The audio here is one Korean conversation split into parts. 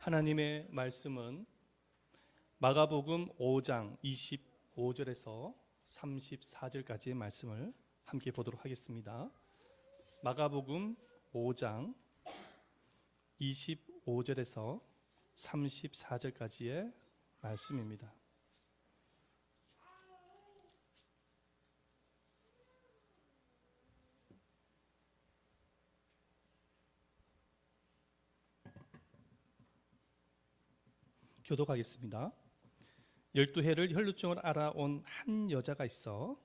하나님의 말씀은 마가복음 5장 25절에서 34절까지의 말씀을 함께 보도록 하겠습니다. 마가복음 5장 25절에서 34절까지의 말씀입니다. 교독하겠습니다. 12해를 혈루증을 앓아온 한 여자가 있어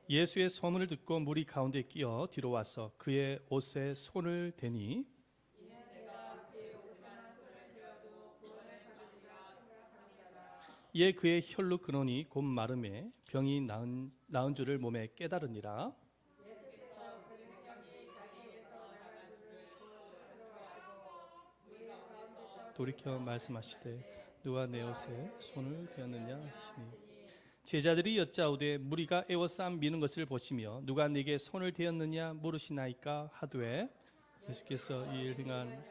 예수의 소문을 듣고 무리 가운데 끼어 뒤로 와서 그의 옷에 손을 대니 이에 그의 혈루 근원이 곧 마름에 병이 나은 줄을 몸에 깨달으니라. 돌이켜 말씀하시되 누가 내 옷에 손을 대었느냐 하시니 제자들이 여짜오되 무리가 애워싸움 미는 것을 보시며 누가 네게 손을 대었느냐 물으시나이까 하되 예수께서 이 일 행한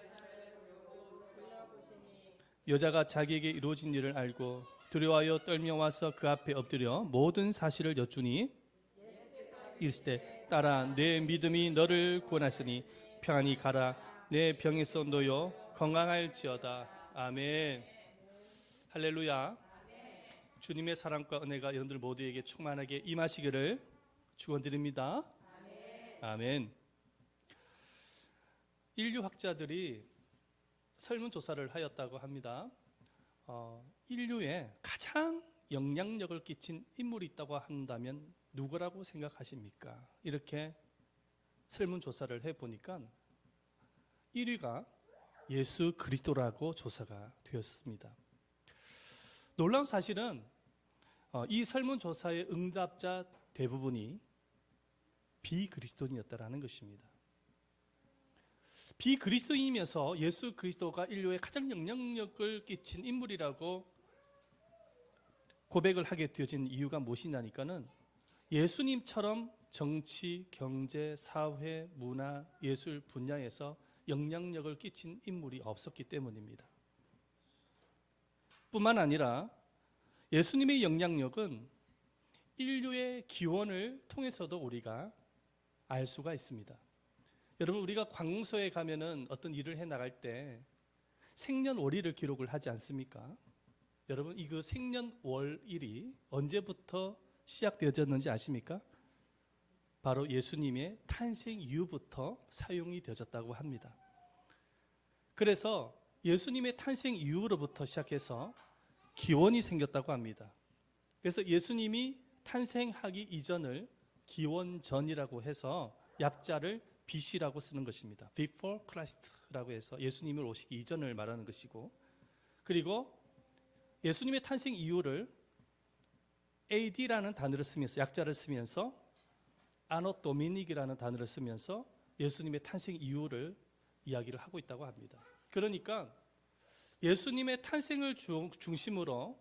여자가 자기에게 이루어진 일을 알고 두려워하여 떨며 와서 그 앞에 엎드려 모든 사실을 여쭈니 이르시되 딸아 내 믿음이 너를 구원하시니 평안히 가라 내 병에서 놓여 건강할지어다. 아멘. 할렐루야. 주님의 사랑과 은혜가 여러분들 모두에게 충만하게 임하시기를 축원드립니다. 아멘. 인류학자들이 설문조사를 하였다고 합니다. 인류에 가장 영향력을 끼친 인물이 있다고 한다면 누구라고 생각하십니까? 이렇게 설문조사를 해보니까 1위가 예수 그리스도라고 조사가 되었습니다. 놀라운 사실은 이 설문조사의 응답자 대부분이 비그리스도인이었다는 것입니다. 비그리스도인이면서 예수 그리스도가 인류에 가장 영향력을 끼친 인물이라고 고백을 하게 되어진 이유가 무엇이냐니까는 예수님처럼 정치, 경제, 사회, 문화, 예술 분야에서 영향력을 끼친 인물이 없었기 때문입니다. 뿐만 아니라 예수님의 영향력은 인류의 기원을 통해서도 우리가 알 수가 있습니다. 여러분, 우리가 관공서에 가면은 어떤 일을 해 나갈 때 생년월일을 기록을 하지 않습니까? 여러분, 이 그 생년월일이 언제부터 시작되어졌는지 아십니까? 바로 예수님의 탄생 이후부터 사용이 되어졌다고 합니다. 그래서 예수님의 탄생 이후로부터 시작해서 기원이 생겼다고 합니다. 그래서 예수님이 탄생하기 이전을 기원전이라고 해서 약자를 BC라고 쓰는 것입니다. Before Christ라고 해서 예수님을 오시기 이전을 말하는 것이고, 그리고 예수님의 탄생 이후를 AD라는 단어를 쓰면서 약자를 쓰면서 아노 도미닉이라는 단어를 쓰면서 예수님의 탄생 이후를 이야기를 하고 있다고 합니다. 그러니까 예수님의 탄생을 중심으로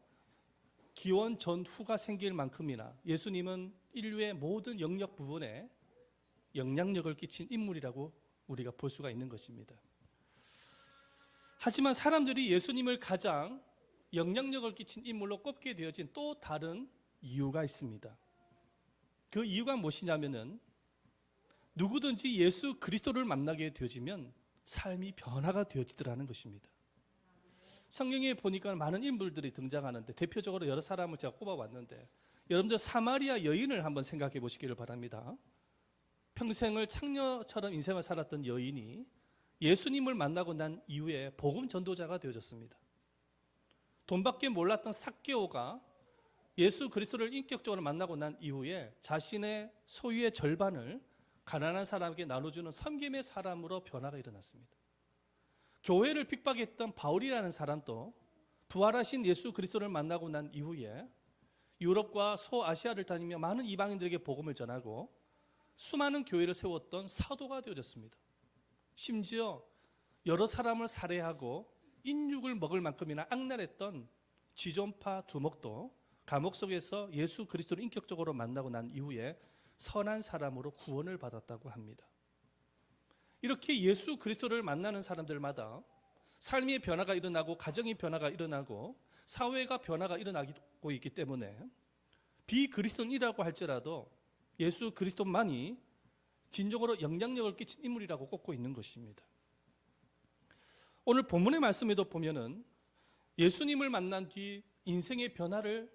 기원 전후가 생길 만큼이나 예수님은 인류의 모든 영역 부분에 영향력을 끼친 인물이라고 우리가 볼 수가 있는 것입니다. 하지만 사람들이 예수님을 가장 영향력을 끼친 인물로 꼽게 되어진 또 다른 이유가 있습니다. 그 이유가 무엇이냐면은 누구든지 예수 그리스도를 만나게 되어지면 삶이 변화가 되어지더라는 것입니다. 성경에 보니까 많은 인물들이 등장하는데 대표적으로 여러 사람을 제가 꼽아왔는데 여러분들 사마리아 여인을 한번 생각해 보시기를 바랍니다. 평생을 창녀처럼 인생을 살았던 여인이 예수님을 만나고 난 이후에 복음 전도자가 되어졌습니다. 돈밖에 몰랐던 삭개오가 예수 그리스도를 인격적으로 만나고 난 이후에 자신의 소유의 절반을 가난한 사람에게 나눠주는 섬김의 사람으로 변화가 일어났습니다. 교회를 핍박했던 바울이라는 사람도 부활하신 예수 그리스도를 만나고 난 이후에 유럽과 소아시아를 다니며 많은 이방인들에게 복음을 전하고 수많은 교회를 세웠던 사도가 되어졌습니다. 심지어 여러 사람을 살해하고 인육을 먹을 만큼이나 악랄했던 지존파 두목도 감옥 속에서 예수 그리스도를 인격적으로 만나고 난 이후에 선한 사람으로 구원을 받았다고 합니다. 이렇게 예수 그리스도를 만나는 사람들마다 삶의 변화가 일어나고 가정의 변화가 일어나고 사회가 변화가 일어나고 있기 때문에 비그리스도인이라고 할지라도 예수 그리스도만이 진정으로 영향력을 끼친 인물이라고 꼽고 있는 것입니다. 오늘 본문의 말씀에도 보면은 예수님을 만난 뒤 인생의 변화를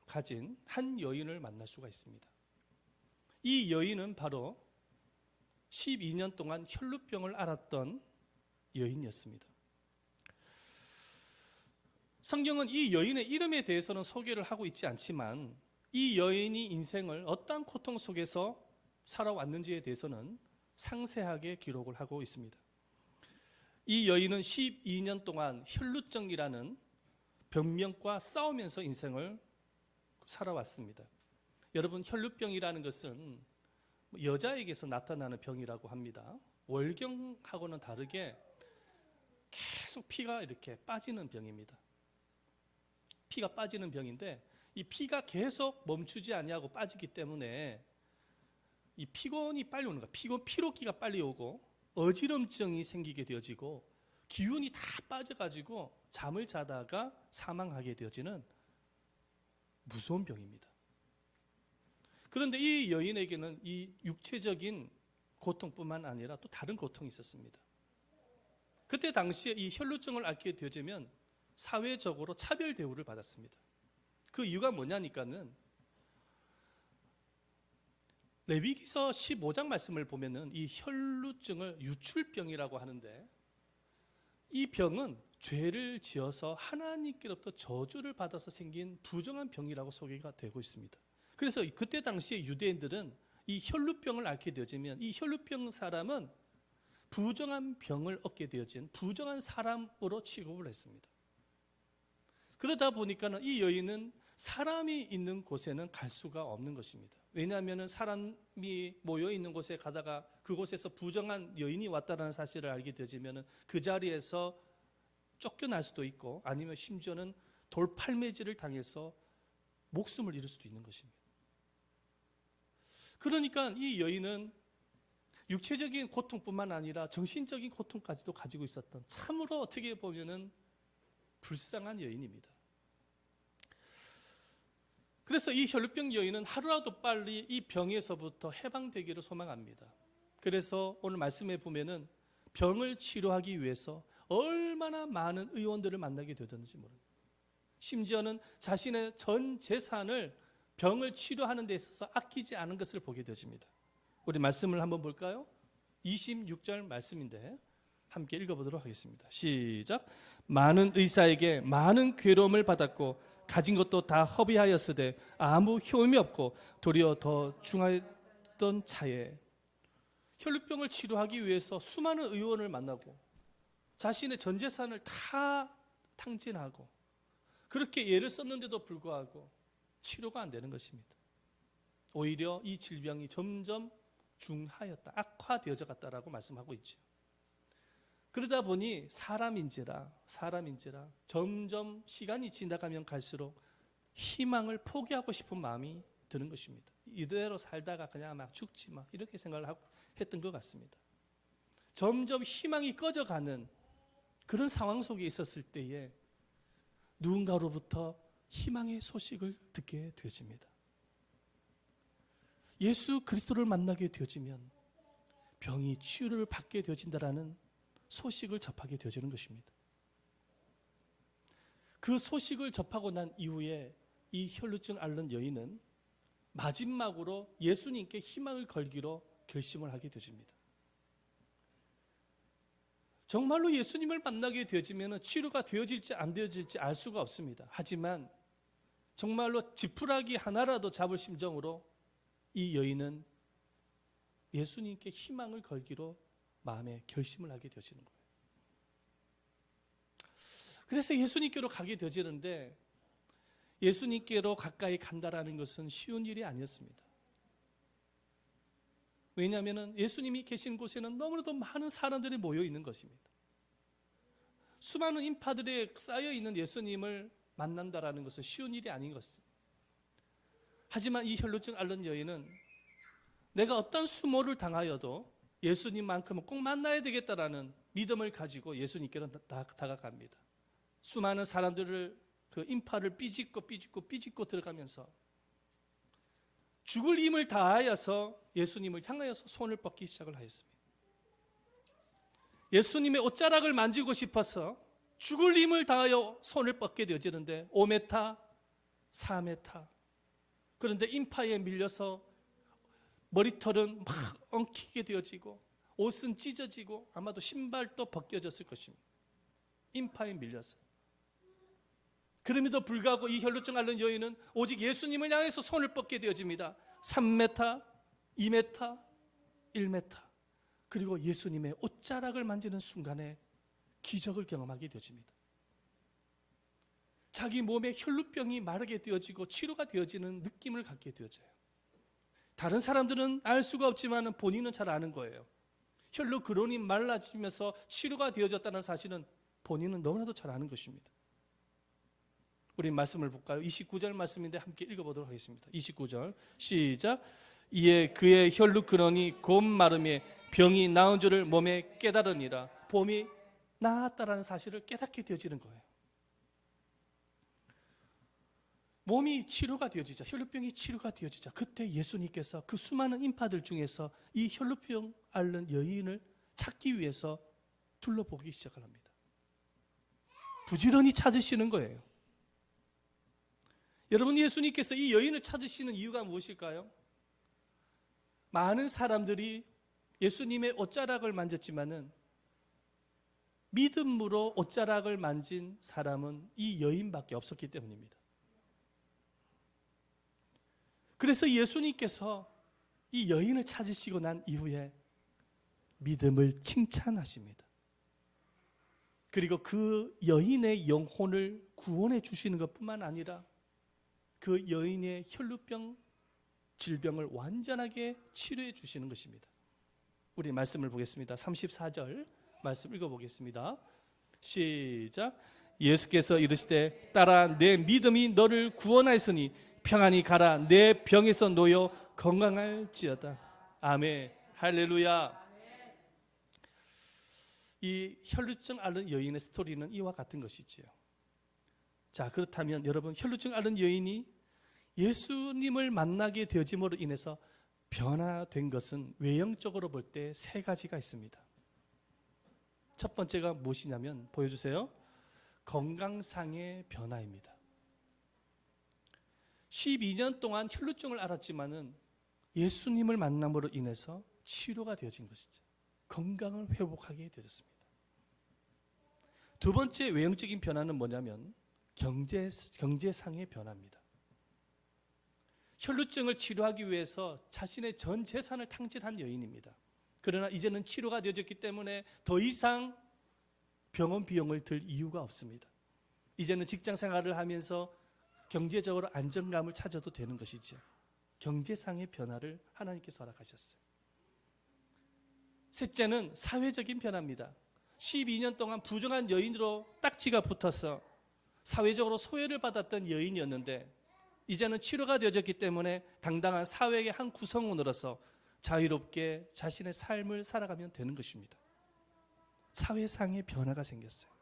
가진 한 여인을 만날 수가 있습니다. 이 여인은 바로 12년 동안 혈루병을 앓았던 여인이었습니다. 성경은 이 여인의 이름에 대해서는 소개를 하고 있지 않지만 이 여인이 인생을 어떠한 고통 속에서 살아왔는지에 대해서는 상세하게 기록을 하고 있습니다. 이 여인은 12년 동안 혈루증이라는 병명과 싸우면서 인생을 살아왔습니다. 여러분, 혈루병이라는 것은 여자에게서 나타나는 병이라고 합니다. 월경하고는 다르게 계속 피가 이렇게 빠지는 병입니다. 피가 빠지는 병인데 이 피가 계속 멈추지 아니하고 빠지기 때문에 이 피곤이 빨리 오는 거야. 피로기가 빨리 오고 어지럼증이 생기게 되어지고 기운이 다 빠져가지고 잠을 자다가 사망하게 되어지는 무서운 병입니다. 그런데 이 여인에게는 이 육체적인 고통뿐만 아니라 또 다른 고통이 있었습니다. 그때 당시에 이 혈루증을 앓게 되어지면 사회적으로 차별 대우를 받았습니다. 그 이유가 뭐냐니까는 레위기서 15장 말씀을 보면은 이 혈루증을 유출병이라고 하는데 이 병은 죄를 지어서 하나님께로부터 저주를 받아서 생긴 부정한 병이라고 소개가 되고 있습니다. 그래서 그때 당시에 유대인들은 이 혈루병을 앓게 되어지면 이 혈루병 사람은 부정한 병을 얻게 되어진 부정한 사람으로 취급을 했습니다. 그러다 보니까는 이 여인은 사람이 있는 곳에는 갈 수가 없는 것입니다. 왜냐하면 사람이 모여 있는 곳에 가다가 그곳에서 부정한 여인이 왔다는 사실을 알게 되어지면 그 자리에서 쫓겨날 수도 있고 아니면 심지어는 돌팔매질을 당해서 목숨을 잃을 수도 있는 것입니다. 그러니까 이 여인은 육체적인 고통뿐만 아니라 정신적인 고통까지도 가지고 있었던 참으로 어떻게 보면은 불쌍한 여인입니다. 그래서 이 혈루병 여인은 하루라도 빨리 이 병에서부터 해방되기를 소망합니다. 그래서 오늘 말씀에 보면은 병을 치료하기 위해서 얼마나 많은 의원들을 만나게 되었는지 모릅니다. 심지어는 자신의 전 재산을 병을 치료하는 데 있어서 아끼지 않은 것을 보게 되어집니다. 우리 말씀을 한번 볼까요? 26절 말씀인데 함께 읽어보도록 하겠습니다. 시작. 많은 의사에게 많은 괴로움을 받았고 가진 것도 다 허비하였으되 아무 효험이 없고 도리어 더 중하였던 차에 혈루병을 치료하기 위해서 수많은 의원을 만나고 자신의 전 재산을 다 탕진하고 그렇게 애를 썼는데도 불구하고 치료가 안 되는 것입니다. 오히려 이 질병이 점점 중하였다, 악화되어져 갔다라고 말씀하고 있죠. 그러다 보니 사람인지라 점점 시간이 지나가면 갈수록 희망을 포기하고 싶은 마음이 드는 것입니다. 이대로 살다가 그냥 막 죽지 마 이렇게 생각을 하고 했던 것 같습니다. 점점 희망이 꺼져가는 그런 상황 속에 있었을 때에 누군가로부터 희망의 소식을 듣게 되어집니다. 예수 그리스도를 만나게 되어지면 병이 치유를 받게 되어진다라는 소식을 접하게 되어지는 것입니다. 그 소식을 접하고 난 이후에 이 혈루증 앓는 여인은 마지막으로 예수님께 희망을 걸기로 결심을 하게 되어집니다. 정말로 예수님을 만나게 되어지면 치료가 되어질지 안 되어질지 알 수가 없습니다. 하지만 정말로 지푸라기 하나라도 잡을 심정으로 이 여인은 예수님께 희망을 걸기로 마음에 결심을 하게 되어지는 거예요. 그래서 예수님께로 가게 되어지는데 예수님께로 가까이 간다라는 것은 쉬운 일이 아니었습니다. 왜냐하면 예수님이 계신 곳에는 너무나도 많은 사람들이 모여 있는 것입니다. 수많은 인파들에 쌓여 있는 예수님을 만난다라는 것은 쉬운 일이 아닌 것입니다. 하지만 이 혈루증 앓는 여인은 내가 어떤 수모를 당하여도 예수님만큼은 꼭 만나야 되겠다라는 믿음을 가지고 예수님께로 다가갑니다. 수많은 사람들을 그 인파를 삐짓고 들어가면서 죽을 힘을 다하여서 예수님을 향하여서 손을 뻗기 시작을 하였습니다. 예수님의 옷자락을 만지고 싶어서 죽을 힘을 다하여 손을 뻗게 되어지는데 5m, 4m. 그런데 인파에 밀려서 머리털은 막 엉키게 되어지고 옷은 찢어지고 아마도 신발도 벗겨졌을 것입니다. 인파에 밀려서. 그럼에도 불구하고 이 혈루증 앓는 여인은 오직 예수님을 향해서 손을 뻗게 되어집니다. 3m, 2m, 1m. 그리고 예수님의 옷자락을 만지는 순간에 기적을 경험하게 되어집니다. 자기 몸에 혈루병이 마르게 되어지고 치료가 되어지는 느낌을 갖게 되어져요. 다른 사람들은 알 수가 없지만 본인은 잘 아는 거예요. 혈루 근원이 말라지면서 치료가 되어졌다는 사실은 본인은 너무나도 잘 아는 것입니다. 우리 말씀을 볼까요? 29절 말씀인데 함께 읽어보도록 하겠습니다. 29절 시작. 이에 그의 혈루 근원이 곧 마름에 병이 나은 줄을 몸에 깨달으니라. 몸이 나았다라는 사실을 깨닫게 되어지는 거예요. 몸이 치료가 되어지자, 혈루병이 치료가 되어지자, 그때 예수님께서 그 수많은 인파들 중에서 이 혈루병 앓는 여인을 찾기 위해서 둘러보기 시작을 합니다. 부지런히 찾으시는 거예요. 여러분, 예수님께서 이 여인을 찾으시는 이유가 무엇일까요? 많은 사람들이 예수님의 옷자락을 만졌지만은 믿음으로 옷자락을 만진 사람은 이 여인밖에 없었기 때문입니다. 그래서 예수님께서 이 여인을 찾으시고 난 이후에 믿음을 칭찬하십니다. 그리고 그 여인의 영혼을 구원해 주시는 것뿐만 아니라 그 여인의 혈루병 질병을 완전하게 치료해 주시는 것입니다. 우리 말씀을 보겠습니다. 34절 말씀 읽어보겠습니다. 시작. 예수께서 이르시되 딸아 내 믿음이 너를 구원하였으니 평안히 가라. 내 병에서 놓여 건강할지어다. 아멘. 할렐루야. 이 혈루증 앓는 여인의 스토리는 이와 같은 것이지요. 자, 그렇다면 여러분, 혈루증 앓는 여인이 예수님을 만나게 되어짐으로 인해서 변화된 것은 외형적으로 볼 때 세 가지가 있습니다. 첫 번째가 무엇이냐면 보여주세요. 건강상의 변화입니다. 12년 동안 혈루증을 앓았지만은 예수님을 만남으로 인해서 치료가 되어진 것이죠. 건강을 회복하게 되었습니다. 두 번째 외형적인 변화는 뭐냐면 경제상의 변화입니다. 혈루증을 치료하기 위해서 자신의 전 재산을 탕진한 여인입니다. 그러나 이제는 치료가 되어졌기 때문에 더 이상 병원 비용을 들 이유가 없습니다. 이제는 직장 생활을 하면서 경제적으로 안정감을 찾아도 되는 것이죠. 경제상의 변화를 하나님께서 허락하셨어요. 셋째는 사회적인 변화입니다. 12년 동안 부정한 여인으로 딱지가 붙어서 사회적으로 소외를 받았던 여인이었는데 이제는 치료가 되어졌기 때문에 당당한 사회의 한 구성원으로서 자유롭게 자신의 삶을 살아가면 되는 것입니다. 사회상의 변화가 생겼어요.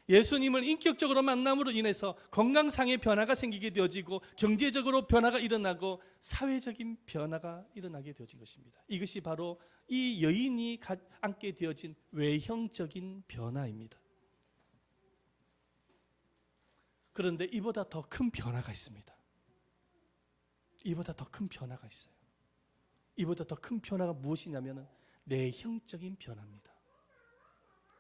예수님을 인격적으로 만남으로 인해서 건강상의 변화가 생기게 되어지고 경제적으로 변화가 일어나고 사회적인 변화가 일어나게 되어진 것입니다. 이것이 바로 이 여인이 안게 되어진 외형적인 변화입니다. 그런데 이보다 더 큰 변화가 있습니다. 이보다 더 큰 변화가 있어요. 이보다 더 큰 변화가 무엇이냐면 내형적인 변화입니다.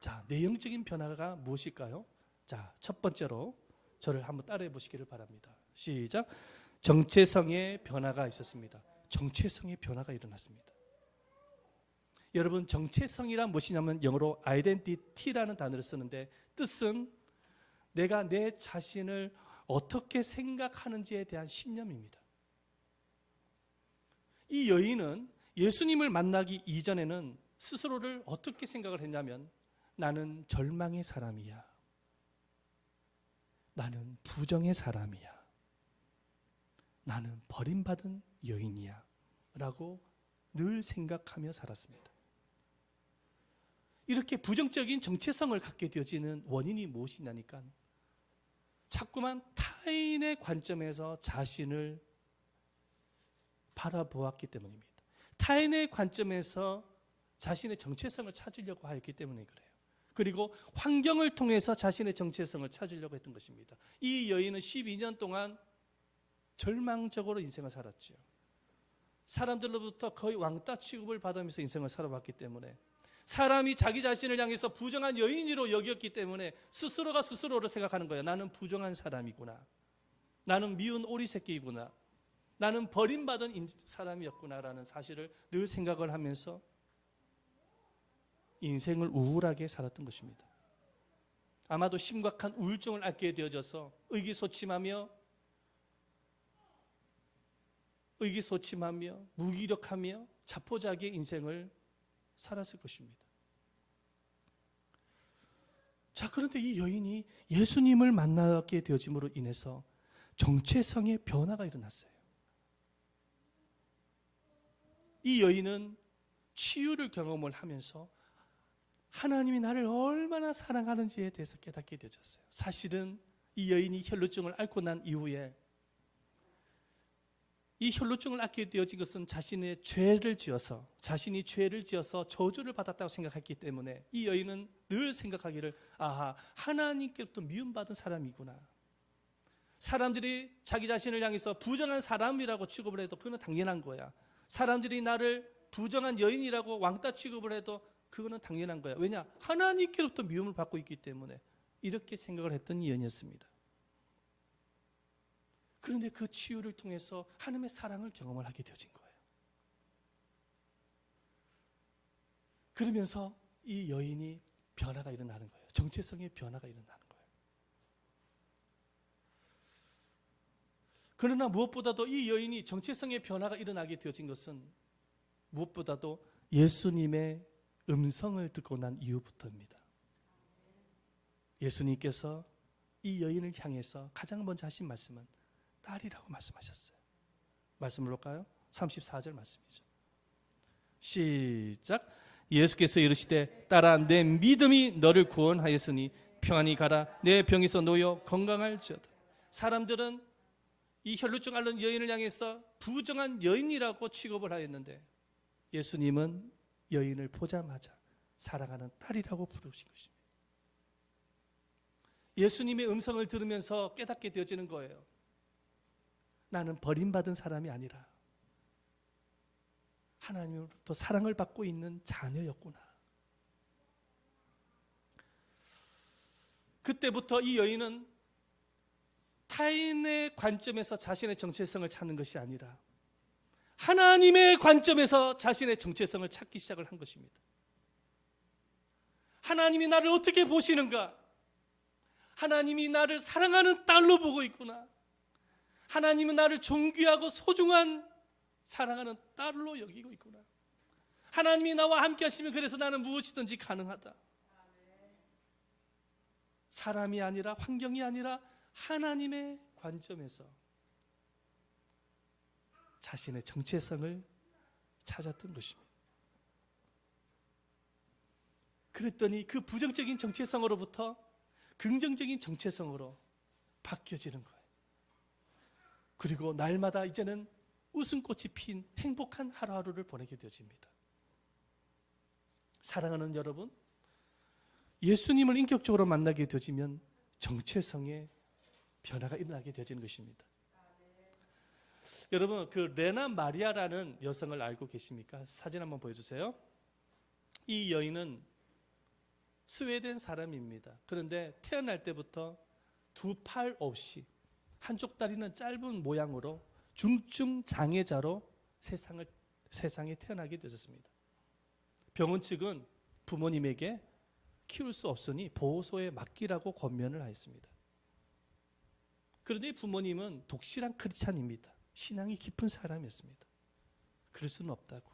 자, 내형적인 변화가 무엇일까요? 자, 첫 번째로 저를 한번 따라해 보시기를 바랍니다. 시작. 정체성의 변화가 있었습니다. 정체성의 변화가 일어났습니다. 여러분, 정체성이란 무엇이냐면 영어로 identity라는 단어를 쓰는데 뜻은 내가 내 자신을 어떻게 생각하는지에 대한 신념입니다. 이 여인은 예수님을 만나기 이전에는 스스로를 어떻게 생각을 했냐면 나는 절망의 사람이야. 나는 부정의 사람이야. 나는 버림받은 여인이야 라고 늘 생각하며 살았습니다. 이렇게 부정적인 정체성을 갖게 되어지는 원인이 무엇이냐니까 자꾸만 타인의 관점에서 자신을 바라보았기 때문입니다. 타인의 관점에서 자신의 정체성을 찾으려고 하였기 때문에 그래요. 그리고 환경을 통해서 자신의 정체성을 찾으려고 했던 것입니다. 이 여인은 12년 동안 절망적으로 인생을 살았죠. 사람들로부터 거의 왕따 취급을 받으면서 인생을 살아왔기 때문에 사람이 자기 자신을 향해서 부정한 여인으로 여겼기 때문에 스스로가 스스로를 생각하는 거예요. 나는 부정한 사람이구나. 나는 미운 오리 새끼이구나. 나는 버림받은 사람이었구나라는 사실을 늘 생각을 하면서 인생을 우울하게 살았던 것입니다. 아마도 심각한 우울증을 앓게 되어져서 의기소침하며 무기력하며 자포자기의 인생을 살았을 것입니다. 자, 그런데 이 여인이 예수님을 만나게 되어짐으로 인해서 정체성의 변화가 일어났어요. 이 여인은 치유를 경험을 하면서 하나님이 나를 얼마나 사랑하는지에 대해서 깨닫게 되어졌어요. 사실은 이 여인이 혈루증을 앓고 난 이후에 이 혈루증을 앓게 되어진 것은 자신이 죄를 지어서 저주를 받았다고 생각했기 때문에 이 여인은 늘 생각하기를 아하, 하나님께로부터 미움받은 사람이구나. 사람들이 자기 자신을 향해서 부정한 사람이라고 취급을 해도 그건 당연한 거야. 사람들이 나를 부정한 여인이라고 왕따 취급을 해도 그거는 당연한 거야. 왜냐? 하나님께로부터 미움을 받고 있기 때문에 이렇게 생각을 했던 여인이었습니다. 그런데 그 치유를 통해서 하나님의 사랑을 경험을 하게 되어진 거예요. 그러면서 이 여인이 변화가 일어나는 거예요. 정체성의 변화가 일어나는 거예요. 그러나 무엇보다도 이 여인이 정체성의 변화가 일어나게 되어진 것은 무엇보다도 예수님의 음성을 듣고 난 이후부터입니다. 예수님께서 이 여인을 향해서 가장 먼저 하신 말씀은 딸이라고 말씀하셨어요. 말씀을 볼까요? 34절 말씀이죠. 시작. 예수께서 이르시되 딸아 내 믿음이 너를 구원하였으니 평안히 가라 내 병에서 놓여 건강할지어다. 사람들은 이 혈루증 앓는 여인을 향해서 부정한 여인이라고 취급을 하였는데 예수님은 여인을 보자마자 사랑하는 딸이라고 부르신 것입니다. 예수님의 음성을 들으면서 깨닫게 되어지는 거예요. 나는 버림받은 사람이 아니라 하나님으로부터 사랑을 받고 있는 자녀였구나. 그때부터 이 여인은 타인의 관점에서 자신의 정체성을 찾는 것이 아니라 하나님의 관점에서 자신의 정체성을 찾기 시작을 한 것입니다. 하나님이 나를 어떻게 보시는가? 하나님이 나를 사랑하는 딸로 보고 있구나. 하나님은 나를 존귀하고 소중한 사랑하는 딸로 여기고 있구나. 하나님이 나와 함께 하시면 그래서 나는 무엇이든지 가능하다. 사람이 아니라 환경이 아니라 하나님의 관점에서 자신의 정체성을 찾았던 것입니다. 그랬더니 그 부정적인 정체성으로부터 긍정적인 정체성으로 바뀌어지는 거예요. 그리고 날마다 이제는 웃음꽃이 핀 행복한 하루하루를 보내게 되어집니다. 사랑하는 여러분, 예수님을 인격적으로 만나게 되어지면 정체성의 변화가 일어나게 되어지는 것입니다. 여러분, 그 레나 마리아라는 여성을 알고 계십니까? 사진 한번 보여주세요. 이 여인은 스웨덴 사람입니다. 그런데 태어날 때부터 두 팔 없이 한쪽 다리는 짧은 모양으로 중증 장애자로 세상에 태어나게 되었습니다. 병원 측은 부모님에게 키울 수 없으니 보호소에 맡기라고 권면을 하였습니다. 그런데 부모님은 독실한 크리스찬입니다. 신앙이 깊은 사람이었습니다. 그럴 수는 없다고.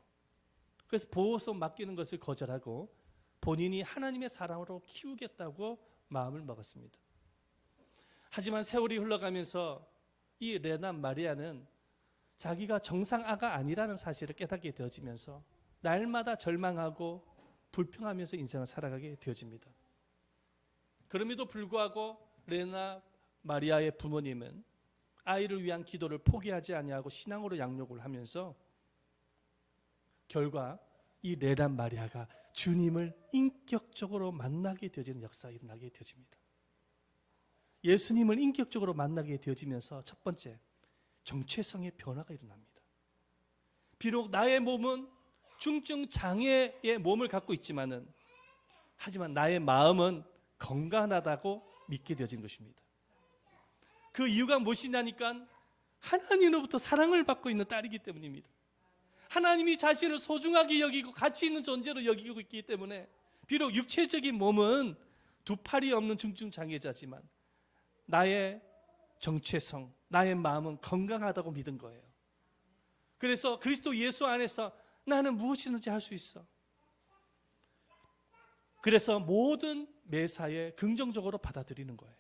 그래서 보호소 맡기는 것을 거절하고 본인이 하나님의 사랑으로 키우겠다고 마음을 먹었습니다. 하지만 세월이 흘러가면서 이 레나 마리아는 자기가 정상아가 아니라는 사실을 깨닫게 되어지면서 날마다 절망하고 불평하면서 인생을 살아가게 되어집니다. 그럼에도 불구하고 레나 마리아의 부모님은 아이를 위한 기도를 포기하지 아니하고 신앙으로 양육을 하면서 결과 이 레나 마리아가 주님을 인격적으로 만나게 되어지는 역사가 일어나게 되어집니다. 예수님을 인격적으로 만나게 되어지면서 첫 번째, 정체성의 변화가 일어납니다. 비록 나의 몸은 중증 장애의 몸을 갖고 있지만은, 하지만 나의 마음은 건강하다고 믿게 되어진 것입니다. 그 이유가 무엇이냐니까 하나님으로부터 사랑을 받고 있는 딸이기 때문입니다. 하나님이 자신을 소중하게 여기고 가치 있는 존재로 여기고 있기 때문에 비록 육체적인 몸은 두 팔이 없는 중증 장애자지만 나의 정체성, 나의 마음은 건강하다고 믿은 거예요. 그래서 그리스도 예수 안에서 나는 무엇이든지 할 수 있어. 그래서 모든 매사에 긍정적으로 받아들이는 거예요.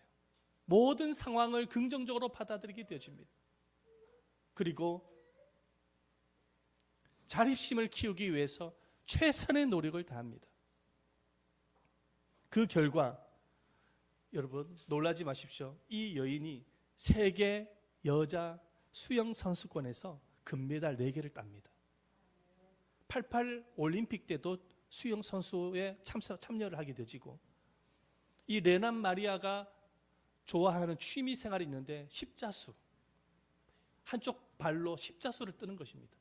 모든 상황을 긍정적으로 받아들이게 되어집니다. 그리고 자립심을 키우기 위해서 최선의 노력을 다합니다. 그 결과 여러분 놀라지 마십시오. 이 여인이 세계 여자 수영 선수권에서 금메달 4개를 땁니다. 88 올림픽 때도 수영 선수에 참여를 하게 되지고, 이 레나 마리아가 좋아하는 취미 생활이 있는데 십자수, 한쪽 발로 십자수를 뜨는 것입니다.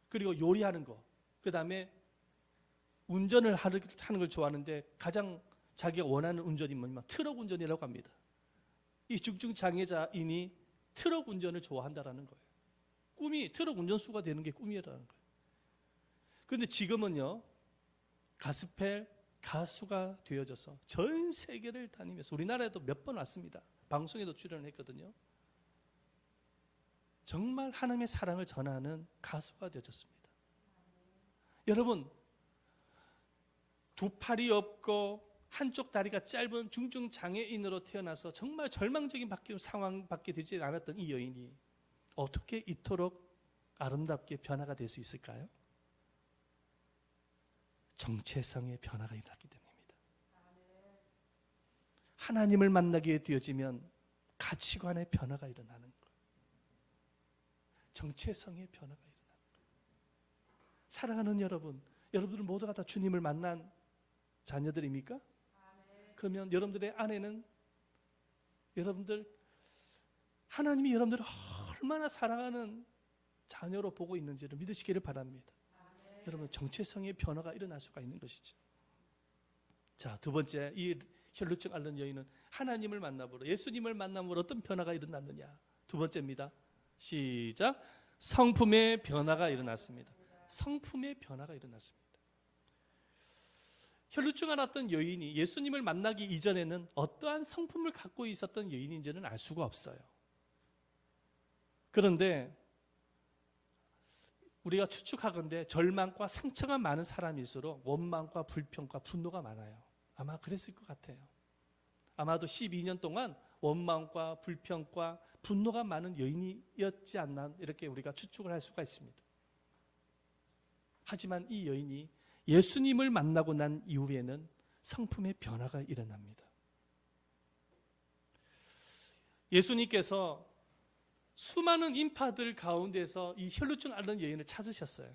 그리고 요리하는 거, 그 다음에 운전을 하는 걸 좋아하는데 가장 자기가 원하는 운전이 뭐냐면 트럭 운전이라고 합니다. 이 중증 장애자인이 트럭 운전을 좋아한다라는 거예요. 꿈이 트럭 운전수가 되는 게 꿈이라는 거예요. 그런데 지금은요, 가스펠 가수가 되어져서 전 세계를 다니면서, 우리나라에도 몇 번 왔습니다. 방송에도 출연을 했거든요. 정말 하나님의 사랑을 전하는 가수가 되어졌습니다. 여러분, 두 팔이 없고 한쪽 다리가 짧은 중증 장애인으로 태어나서 정말 절망적인 상황밖에 되지 않았던 이 여인이 어떻게 이토록 아름답게 변화가 될 수 있을까요? 정체성의 변화가 일어나기 때문입니다. 하나님을 만나게 되어지면 가치관의 변화가 일어나는 거예요. 정체성의 변화가 일어나는 거예요. 사랑하는 여러분, 여러분들 모두가 다 주님을 만난 자녀들입니까? 그러면 여러분들의 안에는 여러분들 하나님이 여러분들을 얼마나 사랑하는 자녀로 보고 있는지를 믿으시기를 바랍니다. 여러분, 정체성의 변화가 일어날 수가 있는 것이죠. 자, 두 번째, 이 혈루증 앓는 여인은 하나님을 만남으로, 예수님을 만남으로 어떤 변화가 일어났느냐. 두 번째입니다. 시작. 성품의 변화가 일어났습니다. 성품의 변화가 일어났습니다. 혈루증 앓았던 여인이 예수님을 만나기 이전에는 어떠한 성품을 갖고 있었던 여인인지는 알 수가 없어요. 그런데 우리가 추측하건대 절망과 상처가 많은 사람일수록 원망과 불평과 분노가 많아요. 아마 그랬을 것 같아요. 아마도 12년 동안 원망과 불평과 분노가 많은 여인이었지 않나, 이렇게 우리가 추측을 할 수가 있습니다. 하지만 이 여인이 예수님을 만나고 난 이후에는 성품의 변화가 일어납니다. 예수님께서 수많은 인파들 가운데서 이 혈루증 앓는 여인을 찾으셨어요.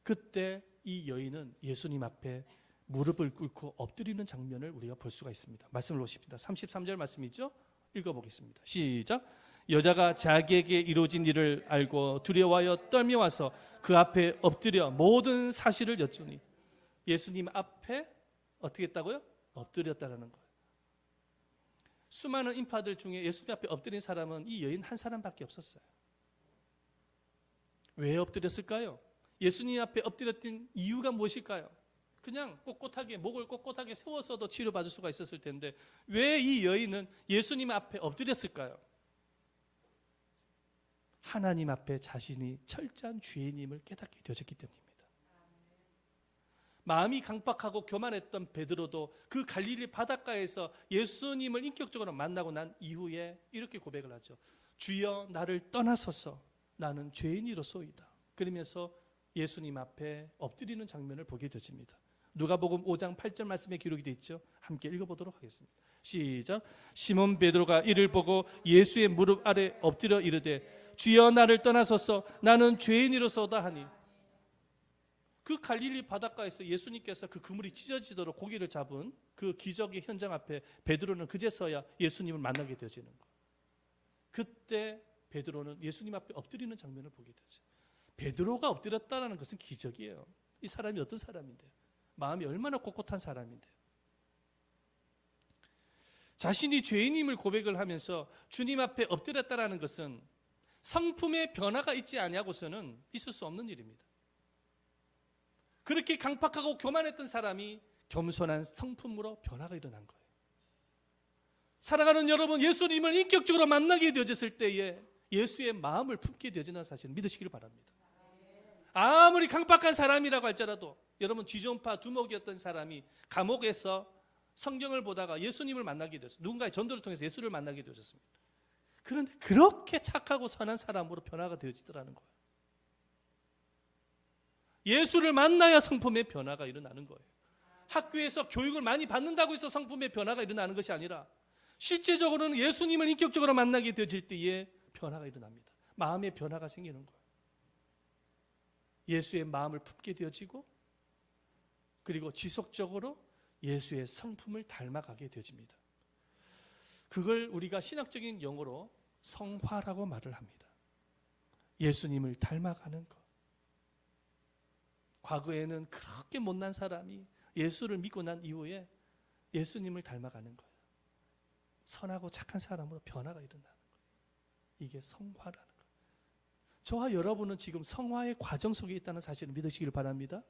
그때 이 여인은 예수님 앞에 무릎을 꿇고 엎드리는 장면을 우리가 볼 수가 있습니다. 말씀을 보십니다. 33절 말씀이죠? 읽어보겠습니다. 시작. 여자가 자기에게 이루어진 일을 알고 두려워하여 떨며 와서 그 앞에 엎드려 모든 사실을 여쭈니, 예수님 앞에 어떻게 했다고요? 엎드렸다라는 거예요. 수많은 인파들 중에 예수님 앞에 엎드린 사람은 이 여인 한 사람밖에 없었어요. 왜 엎드렸을까요? 예수님 앞에 엎드렸던 이유가 무엇일까요? 그냥 꼿꼿하게, 목을 꼿꼿하게 세워서도 치료받을 수가 있었을 텐데 왜 이 여인은 예수님 앞에 엎드렸을까요? 하나님 앞에 자신이 철저한 죄인임을 깨닫게 되어졌기 때문입니다. 마음이 강박하고 교만했던 베드로도 그 갈릴리 바닷가에서 예수님을 인격적으로 만나고 난 이후에 이렇게 고백을 하죠. 주여 나를 떠나소서 나는 죄인이로소이다. 그러면서 예수님 앞에 엎드리는 장면을 보게 되집니다. 누가복음 5장 8절 말씀에 기록이 되어 있죠. 함께 읽어보도록 하겠습니다. 시작. 시몬 베드로가 이를 보고 예수의 무릎 아래 엎드려 이르되 주여 나를 떠나소서 나는 죄인이로소이다 하니, 그 갈릴리 바닷가에서 예수님께서 그 그물이 찢어지도록 고기를 잡은 그 기적의 현장 앞에 베드로는 그제서야 예수님을 만나게 되어지는 거예요. 그때 베드로는 예수님 앞에 엎드리는 장면을 보게 되죠. 베드로가 엎드렸다는 것은 기적이에요. 이 사람이 어떤 사람인데요? 마음이 얼마나 꼿꼿한 사람인데요? 자신이 죄인임을 고백을 하면서 주님 앞에 엎드렸다는 것은 성품의 변화가 있지 아니하고서는 있을 수 없는 일입니다. 그렇게 강팍하고 교만했던 사람이 겸손한 성품으로 변화가 일어난 거예요. 사랑하는 여러분, 예수님을 인격적으로 만나게 되어졌을 때에 예수의 마음을 품게 되어지는 사실을 믿으시길 바랍니다. 아무리 강팍한 사람이라고 할지라도, 여러분 쥐존파 두목이었던 사람이 감옥에서 성경을 보다가 예수님을 만나게 되었어요. 누군가의 전도를 통해서 예수를 만나게 되어졌습니다. 그런데 그렇게 착하고 선한 사람으로 변화가 되어지더라는 거예요. 예수를 만나야 성품의 변화가 일어나는 거예요. 학교에서 교육을 많이 받는다고 해서 성품의 변화가 일어나는 것이 아니라 실제적으로는 예수님을 인격적으로 만나게 되어질 때에 변화가 일어납니다. 마음의 변화가 생기는 거예요. 예수의 마음을 품게 되어지고, 그리고 지속적으로 예수의 성품을 닮아가게 되어집니다. 그걸 우리가 신학적인 용어로 성화라고 말을 합니다. 예수님을 닮아가는 것. 과거에는 그렇게 못난 사람이 예수를 믿고 난 이후에 예수님을 닮아가는 거예요. 선하고 착한 사람으로 변화가 일어나는 거예요. 이게 성화라는 거예요. 저와 여러분은 지금 성화의 과정 속에 있다는 사실을 믿으시길 바랍니다.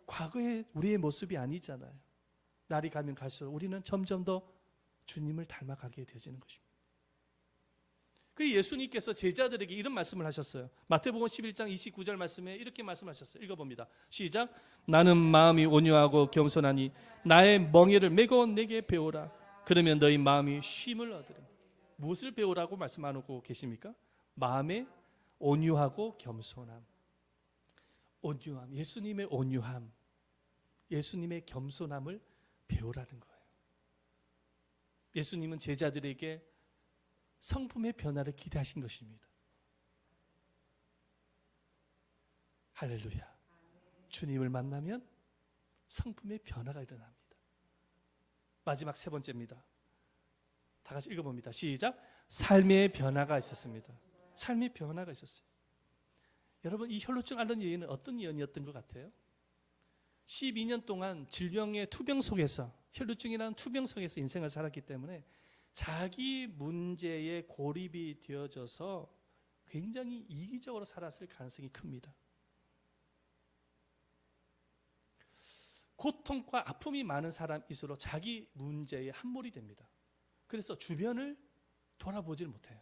과거의 우리의 모습이 아니잖아요. 날이 가면 갈수록 우리는 점점 더 주님을 닮아가게 되어지는 것입니다. 그 예수님께서 제자들에게 이런 말씀을 하셨어요. 마태복음 11장 29절 말씀에 이렇게 말씀하셨어요. 읽어봅니다. 시작. 나는 마음이 온유하고 겸손하니 나의 멍에를 메고 내게 배우라. 그러면 너희 마음이 쉼을 얻으리라. 무엇을 배우라고 말씀하고 계십니까? 마음의 온유하고 겸손함. 온유함, 예수님의 온유함, 예수님의 겸손함을 배우라는 거예요. 예수님은 제자들에게 성품의 변화를 기대하신 것입니다. 할렐루야. 주님을 만나면 성품의 변화가 일어납니다. 마지막 세 번째입니다. 다 같이 읽어봅니다. 시작. 삶의 변화가 있었습니다. 삶의 변화가 있었어요. 여러분, 이 혈루증 앓는 여인은 어떤 여인이었던 것 같아요? 12년 동안 질병의 투병 속에서, 혈루증이라는 투병 속에서 인생을 살았기 때문에 자기 문제에 고립이 되어져서 굉장히 이기적으로 살았을 가능성이 큽니다. 고통과 아픔이 많은 사람일수록 자기 문제에 함몰이 됩니다. 그래서 주변을 돌아보질 못해요.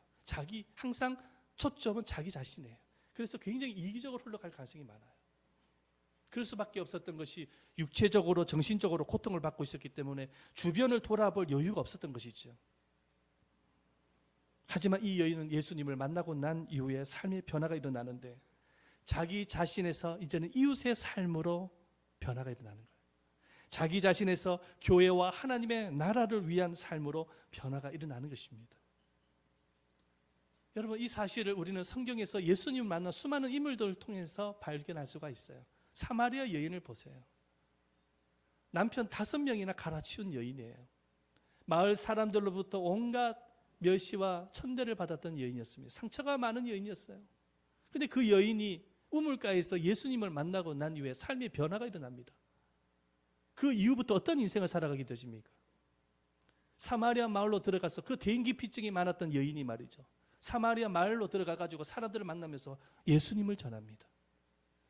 항상 초점은 자기 자신이에요. 그래서 굉장히 이기적으로 흘러갈 가능성이 많아요. 그럴 수밖에 없었던 것이 육체적으로 정신적으로 고통을 받고 있었기 때문에 주변을 돌아볼 여유가 없었던 것이죠. 하지만 이 여인은 예수님을 만나고 난 이후에 삶의 변화가 일어나는데, 자기 자신에서 이제는 이웃의 삶으로 변화가 일어나는 거예요. 자기 자신에서 교회와 하나님의 나라를 위한 삶으로 변화가 일어나는 것입니다. 여러분, 이 사실을 우리는 성경에서 예수님을 만난 수많은 인물들을 통해서 발견할 수가 있어요. 사마리아 여인을 보세요. 남편 5명이나 갈아치운 여인이에요. 마을 사람들로부터 온갖 멸시와 천대를 받았던 여인이었습니다. 상처가 많은 여인이었어요. 그런데 그 여인이 우물가에서 예수님을 만나고 난 이후에 삶의 변화가 일어납니다. 그 이후부터 어떤 인생을 살아가게 되십니까? 사마리아 마을로 들어가서 그 대인기피증이 많았던 여인이 말이죠, 사마리아 마을로 들어가가지고 사람들을 만나면서 예수님을 전합니다.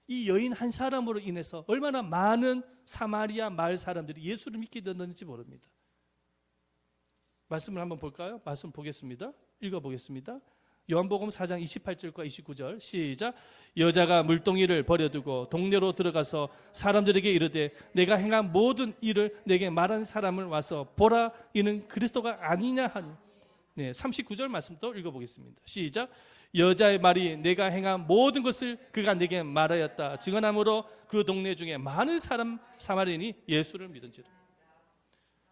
이 여인 한 사람으로 인해서 얼마나 많은 사마리아 마을 사람들이 예수를 믿게 됐는지 모릅니다. 말씀을 한번 볼까요? 말씀 보겠습니다. 읽어보겠습니다. 요한복음 4장 28절과 29절 시작. 여자가 물동이를 버려두고 동네로 들어가서 사람들에게 이르되 내가 행한 모든 일을 내게 말한 사람을 와서 보라, 이는 그리스도가 아니냐 하니 네, 39절 말씀도 읽어보겠습니다. 시작. 여자의 말이 내가 행한 모든 것을 그가 내게 말하였다 증언함으로 그 동네 중에 많은 사마리아인이 예수를 믿은지라.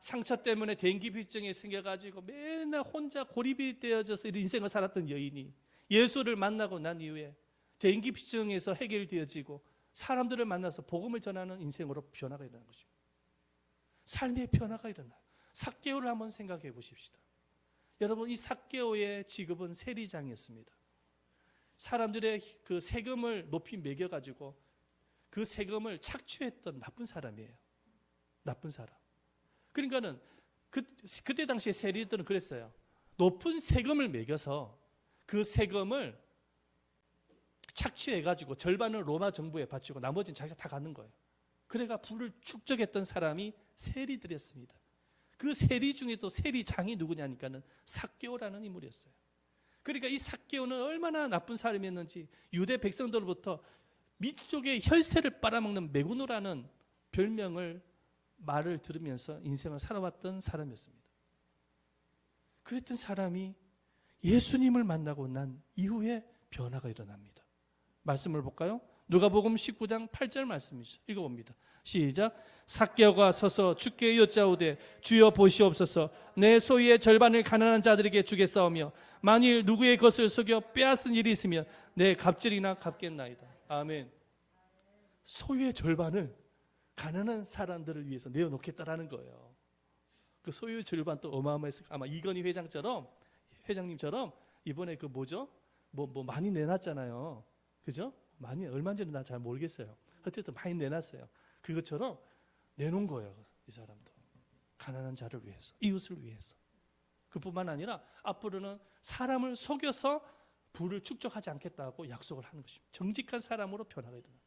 상처 때문에 dengue-비증이 생겨가지고 맨날 혼자 고립이 되어져서 인생을 살았던 여인이 예수를 만나고 난 이후에 dengue-비증에서 해결되어지고 사람들을 만나서 복음을 전하는 인생으로 변화가 일어난 것입니다. 삶의 변화가 일어나요. 삭개오를 한번 생각해 보십시다. 여러분, 이 삭개오의 직업은 세리장이었습니다. 사람들의 그 세금을 높이 매겨가지고 그 세금을 착취했던 나쁜 사람이에요. 나쁜 사람. 그러니까는 그때 당시에 세리들은 그랬어요. 높은 세금을 매겨서 그 세금을 착취해가지고 절반을 로마 정부에 바치고 나머지는 자기가 다 갖는 거예요. 그래가 부를 축적했던 사람이 세리들이었습니다. 그 세리 중에도 세리장이 누구냐니까는 삭개오라는 인물이었어요. 그러니까 이 삭개오는 얼마나 나쁜 사람이었는지 유대 백성들로부터 밑쪽에 혈세를 빨아먹는 메구노라는 말을 들으면서 인생을 살아왔던 사람이었습니다. 그랬던 사람이 예수님을 만나고 난 이후에 변화가 일어납니다. 말씀을 볼까요? 누가복음 19장 8절 말씀이죠. 읽어봅니다. 시작. 삭개오가 서서 주께 여짜오되 주여 보시옵소서 내 소유의 절반을 가난한 자들에게 주겠사오며 만일 누구의 것을 속여 빼앗은 일이 있으면 내 갑질이나 갚겠나이다. 아멘. 소유의 절반을 가난한 사람들을 위해서 내어놓겠다라는 거예요. 그 소유의 절반 또 어마어마했을 아마 이건희 회장님처럼 이번에 그 뭐죠? 뭐 많이 내놨잖아요. 그죠? 많이 얼마인지는 나 잘 모르겠어요. 어쨌든 많이 내놨어요. 그것처럼 내놓은 거예요. 이 사람도 가난한 자를 위해서, 이웃을 위해서. 그뿐만 아니라 앞으로는 사람을 속여서 부를 축적하지 않겠다고 약속을 하는 것입니다. 정직한 사람으로 변화가 일어나요.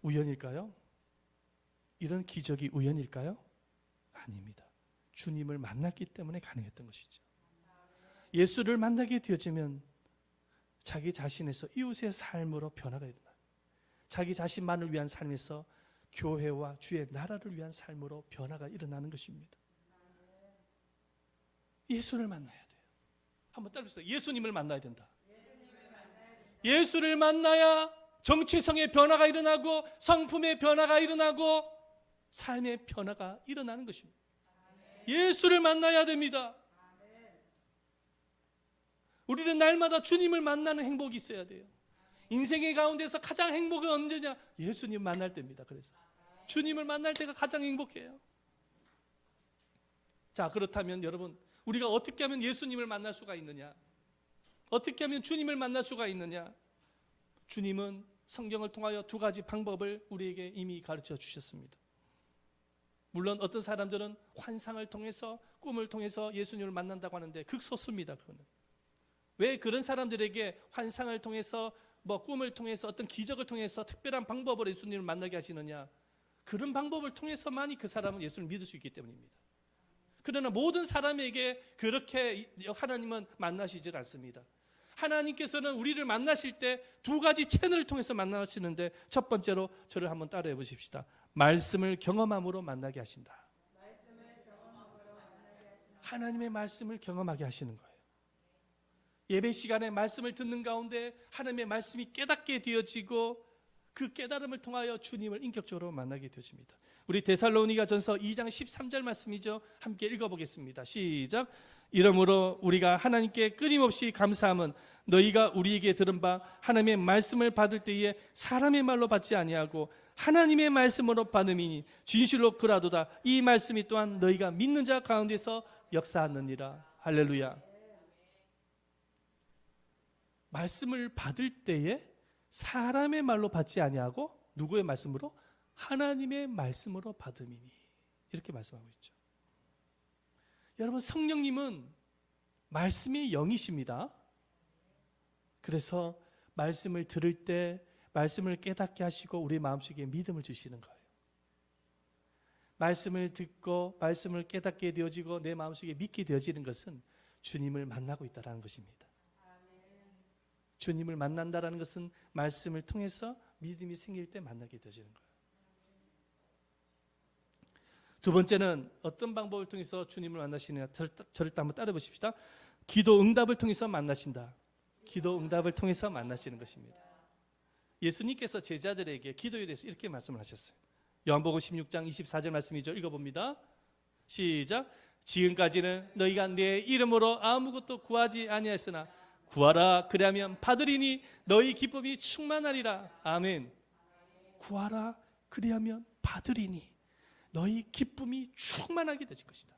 우연일까요? 이런 기적이 우연일까요? 아닙니다. 주님을 만났기 때문에 가능했던 것이죠. 예수를 만나게 되어지면 자기 자신에서 이웃의 삶으로 변화가 일어나요. 자기 자신만을 위한 삶에서 교회와 주의 나라를 위한 삶으로 변화가 일어나는 것입니다. 예수를 만나야 돼요. 한번 따라해보세요. 예수님을 만나야 된다. 예수를 만나야 정체성의 변화가 일어나고 성품의 변화가 일어나고 삶의 변화가 일어나는 것입니다. 예수를 만나야 됩니다. 우리는 날마다 주님을 만나는 행복이 있어야 돼요. 인생의 가운데서 가장 행복은 언제냐? 예수님 만날 때입니다. 그래서 주님을 만날 때가 가장 행복해요. 자, 그렇다면 여러분, 우리가 어떻게 하면 예수님을 만날 수가 있느냐? 어떻게 하면 주님을 만날 수가 있느냐? 주님은 성경을 통하여 두 가지 방법을 우리에게 이미 가르쳐 주셨습니다. 물론 어떤 사람들은 환상을 통해서, 꿈을 통해서 예수님을 만난다고 하는데 극소수입니다. 그거는. 왜 그런 사람들에게 환상을 통해서, 꿈을 통해서, 어떤 기적을 통해서 특별한 방법으로 예수님을 만나게 하시느냐? 그런 방법을 통해서만이 그 사람은 예수를 믿을 수 있기 때문입니다. 그러나 모든 사람에게 그렇게 하나님은 만나시질 않습니다. 하나님께서는 우리를 만나실 때 두 가지 채널을 통해서 만나시는데, 첫 번째로 저를 한번 따라해 보십시다. 말씀을 경험함으로 만나게 하신다. 하나님의 말씀을 경험하게 하시는 거예요. 예배 시간에 말씀을 듣는 가운데 하나님의 말씀이 깨닫게 되어지고 그 깨달음을 통하여 주님을 인격적으로 만나게 되어집니다. 우리 데살로니가전서 2장 13절 말씀이죠. 함께 읽어보겠습니다. 시작. 이러므로 우리가 하나님께 끊임없이 감사함은 너희가 우리에게 들은 바 하나님의 말씀을 받을 때에 사람의 말로 받지 아니하고 하나님의 말씀으로 받음이니 진실로 그라도다. 이 말씀이 또한 너희가 믿는 자 가운데서 역사하느니라. 할렐루야. 말씀을 받을 때에 사람의 말로 받지 아니하고 누구의 말씀으로? 하나님의 말씀으로 받음이니. 이렇게 말씀하고 있죠. 여러분, 성령님은 말씀의 영이십니다. 그래서 말씀을 들을 때 말씀을 깨닫게 하시고 우리 마음속에 믿음을 주시는 거예요. 말씀을 듣고 말씀을 깨닫게 되어지고 내 마음속에 믿게 되어지는 것은 주님을 만나고 있다는 것입니다. 주님을 만난다는 것은 말씀을 통해서 믿음이 생길 때 만나게 되어지는 거예요. 두 번째는 어떤 방법을 통해서 주님을 만나시느냐. 저를 한번 따라 보십시다. 기도 응답을 통해서 만나신다. 기도 응답을 통해서 만나시는 것입니다. 예수님께서 제자들에게 기도에 대해서 이렇게 말씀을 하셨어요. 요한복음 16장 24절 말씀이죠. 읽어봅니다. 시작. 지금까지는 너희가 내 이름으로 아무것도 구하지 아니하였으나 구하라 그리하면 받으리니 너희 기쁨이 충만하리라. 아멘. 구하라 그리하면 받으리니 너희 기쁨이 충만하게 되실 것이다.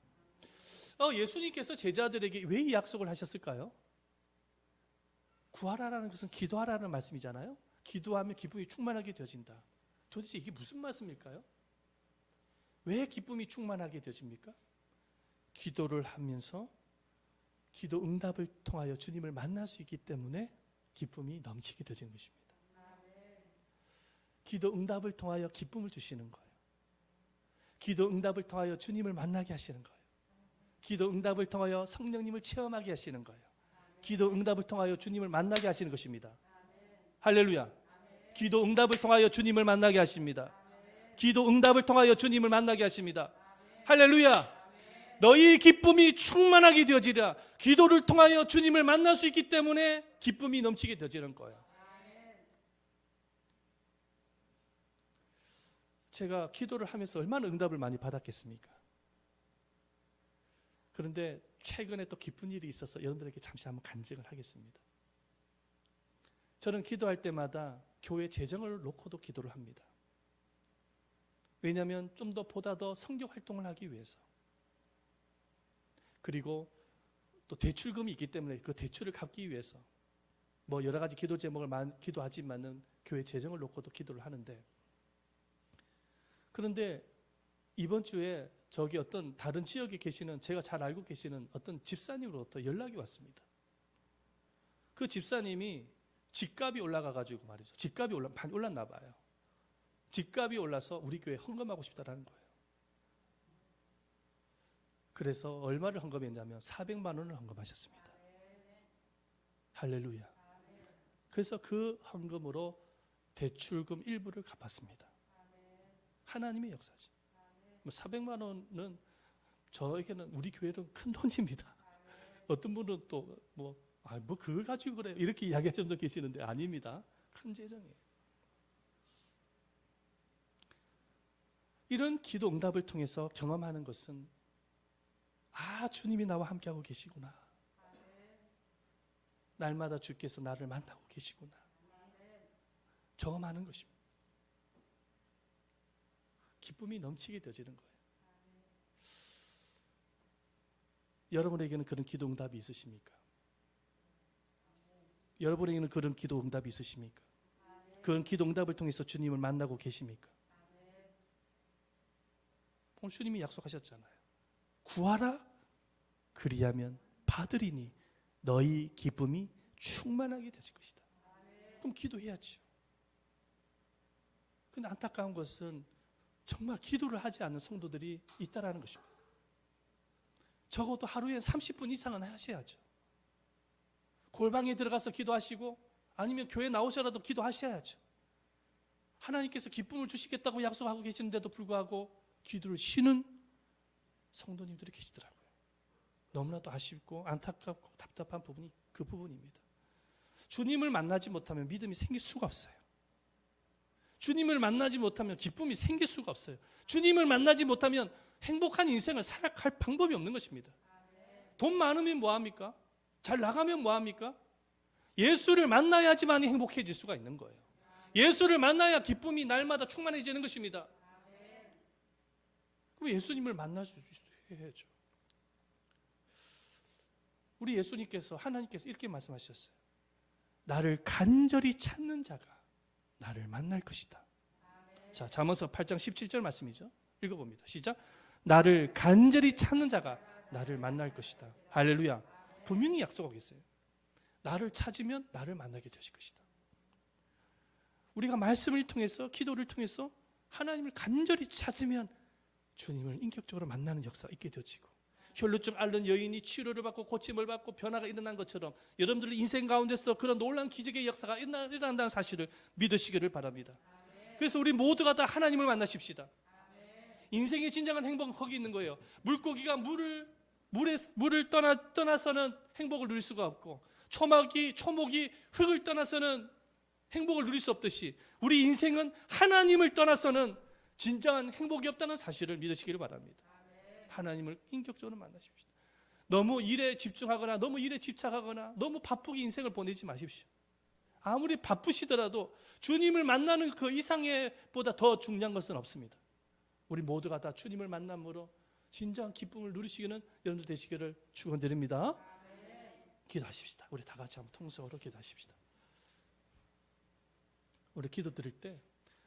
예수님께서 제자들에게 왜 이 약속을 하셨을까요? 구하라라는 것은 기도하라는 말씀이잖아요. 기도하면 기쁨이 충만하게 되어진다. 도대체 이게 무슨 말씀일까요? 왜 기쁨이 충만하게 되어집니까? 기도를 하면서 기도 응답을 통하여 주님을 만날 수 있기 때문에 기쁨이 넘치게 되어지는 것입니다. 기도 응답을 통하여 기쁨을 주시는 거예요. 기도 응답을 통하여 주님을 만나게 하시는 거예요. 기도 응답을 통하여 성령님을 체험하게 하시는 거예요. 기도 응답을 통하여 주님을 만나게 하시는 것입니다. 할렐루야. 기도 응답을 통하여 주님을 만나게 하십니다. 기도 응답을 통하여 주님을 만나게 하십니다. 할렐루야. 너희 기쁨이 충만하게 되어지리라. 기도를 통하여 주님을 만날 수 있기 때문에 기쁨이 넘치게 되어지는 거예요. 제가 기도를 하면서 얼마나 응답을 많이 받았겠습니까? 그런데 최근에 또 기쁜 일이 있어서 여러분들에게 잠시 한번 간증을 하겠습니다. 저는 기도할 때마다 교회 재정을 놓고도 기도를 합니다. 왜냐하면 좀 더 보다 더 선교 활동을 하기 위해서, 그리고 또 대출금이 있기 때문에 그 대출을 갚기 위해서 뭐 여러 가지 기도 제목을 기도하지만은 교회 재정을 놓고도 기도를 하는데, 그런데 이번 주에 저기 어떤 다른 지역에 계시는, 제가 잘 알고 계시는 어떤 집사님으로부터 연락이 왔습니다. 그 집사님이 집값이 올라가가지고 말이죠. 집값이 많이 올랐나 봐요. 집값이 올라서 우리 교회에 헌금하고 싶다라는 거예요. 그래서 얼마를 헌금했냐면 400만 원을 헌금하셨습니다. 할렐루야. 그래서 그 헌금으로 대출금 일부를 갚았습니다. 하나님의 역사죠. 400만 원은 저에게는, 우리 교회는 큰 돈입니다. 어떤 분은 또 뭐 그걸 가지고 그래요 이렇게 이야기하시는 분도 계시는데 아닙니다. 큰 재정이에요. 이런 기도 응답을 통해서 경험하는 것은, 주님이 나와 함께하고 계시구나. 날마다 주께서 나를 만나고 계시구나. 경험하는 것입니다. 기쁨이 넘치게 되어지는 거예요. 여러분에게는 그런 기도 응답이 있으십니까? 여러분에게는 그런 기도 응답이 있으십니까? 그런 기도 응답을 통해서 주님을 만나고 계십니까? 오늘 주님이 약속하셨잖아요. 구하라 그리하면 받으리니 너희 기쁨이 충만하게 되실 것이다. 그럼 기도해야죠. 그런데 안타까운 것은 정말 기도를 하지 않는 성도들이 있다라는 것입니다. 적어도 하루에 30분 이상은 하셔야죠. 골방에 들어가서 기도하시고 아니면 교회 나오셔라도 기도하셔야죠. 하나님께서 기쁨을 주시겠다고 약속하고 계시는데도 불구하고 기도를 쉬는 성도님들이 계시더라고요. 너무나도 아쉽고 안타깝고 답답한 부분이 그 부분입니다. 주님을 만나지 못하면 믿음이 생길 수가 없어요. 주님을 만나지 못하면 기쁨이 생길 수가 없어요. 주님을 만나지 못하면 행복한 인생을 살아갈 방법이 없는 것입니다. 돈 많으면 뭐합니까? 잘 나가면 뭐합니까? 예수를 만나야지만 행복해질 수가 있는 거예요. 예수를 만나야 기쁨이 날마다 충만해지는 것입니다. 그럼 예수님을 만날 수 있어야죠. 우리 예수님께서, 하나님께서 이렇게 말씀하셨어요. 나를 간절히 찾는 자가 나를 만날 것이다. 자, 잠언서 8장 17절 말씀이죠. 읽어봅니다. 시작. 나를 간절히 찾는 자가 나를 만날 것이다. 할렐루야. 분명히 약속하고 있어요. 나를 찾으면 나를 만나게 되실 것이다. 우리가 말씀을 통해서, 기도를 통해서 하나님을 간절히 찾으면 주님을 인격적으로 만나는 역사가 있게 되어지고, 혈루증 앓는 여인이 치료를 받고 고침을 받고 변화가 일어난 것처럼 여러분들 인생 가운데서도 그런 놀라운 기적의 역사가 일어난다는 사실을 믿으시기를 바랍니다. 그래서 우리 모두가 다 하나님을 만나십시다. 인생의 진정한 행복은 거기 있는 거예요. 물고기가 물을 떠나서는 행복을 누릴 수가 없고, 초목이 흙을 떠나서는 행복을 누릴 수 없듯이, 우리 인생은 하나님을 떠나서는 진정한 행복이 없다는 사실을 믿으시기를 바랍니다. 하나님을 인격적으로 만나십시오. 너무 일에 집중하거나 너무 일에 집착하거나 너무 바쁘게 인생을 보내지 마십시오. 아무리 바쁘시더라도 주님을 만나는 그 이상의 보다 더 중요한 것은 없습니다. 우리 모두가 다 주님을 만남으로 진정한 기쁨을 누리시기는 여러분들 되시기를 축원드립니다. 기도하십시다. 우리 다 같이 한번 통성으로 기도하십시다. 우리 기도 드릴 때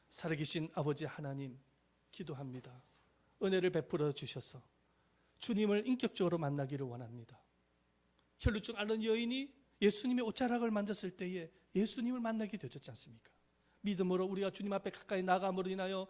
살아계신 아버지 하나님 기도합니다. 은혜를 베풀어 주셔서 주님을 인격적으로 만나기를 원합니다. 혈루증 앓는 여인이 예수님의 옷자락을 만졌을 때에 예수님을 만나게 되었지 않습니까? 믿음으로 우리가 주님 앞에 가까이 나감으로 인하여